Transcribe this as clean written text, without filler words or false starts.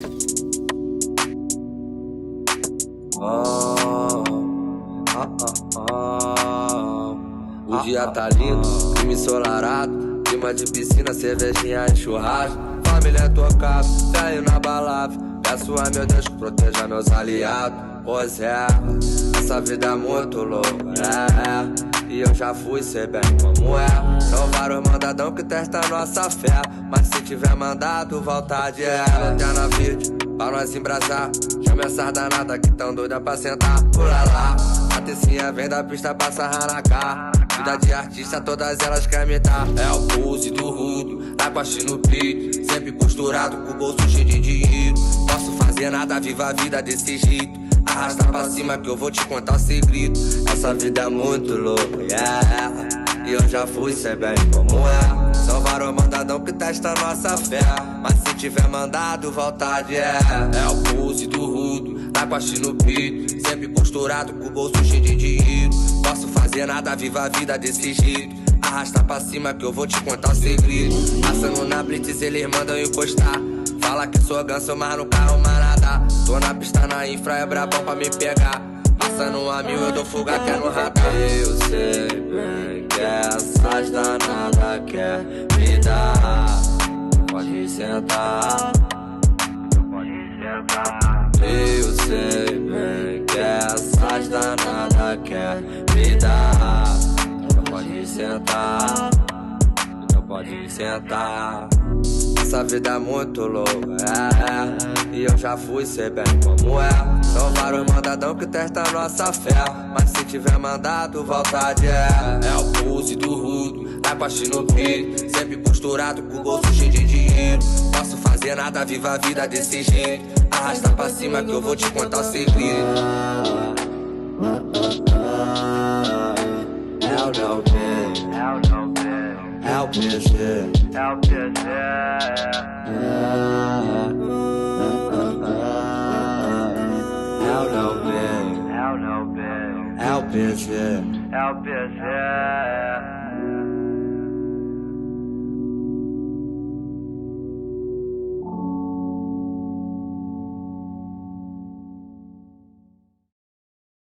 O dia tá lindo, clima ensolarado, clima de piscina, cervejinha e churrasco. Família é tocado, velho na balada. Peço a meu Deus que proteja meus aliados. Pois é, essa vida é muito louca, e eu já fui, sei bem como é. São vários mandadão que testam nossa fé, mas se tiver mandado, vontade é. Lanterna vídeo, pra nós embrasar. Chama essas danadas que tão doida pra sentar. Pula lá, a tecinha vem da pista pra sarrar na cara. Vida de artista, todas elas querem me dar. É o pulse do rudo, na costa no peito, sempre posturado com o bolso cheio de dinheiro. Posso fazer nada, viva a vida desse jeito. Arrasta pra cima que eu vou te contar o segredo. Essa vida é muito louca, e eu já fui, sei bem como é. São vários mandadão que testam nossa fé, mas se tiver mandado, vontade é. É o pulse do rudo, na costa no peito, sempre posturado com o bolso cheio de dinheiro. Posso fazer nada, viva a vida desse jeito. Arrasta pra cima que eu vou te contar o segredo. Passando na blitz, eles mandam encostar. Fala que sou ganso, mas no carro nada. Tô na pista na infra, é brabão pra me pegar. Passando a 1000, eu dou fuga até no radar. Eu sei bem que essas danadas quer me dar. Pode sentar, pode sentar. Eu sei bem que essas danadas quer me dar. Pode sentar, então pode sentar. Essa vida é muito louca, e eu já fui, sei bem como é. São vários mandadão que testam nossa fé, mas se tiver mandado, vontade é. É o pulse do rudo, na costa no peito, sempre posturado com o bolso cheio de dinheiro. Posso fazer nada, viva a vida desse jeito. Arrasta pra cima que eu vou te contar o segredo. É o LP, é o PG, é o PG. É o PG, é o PG.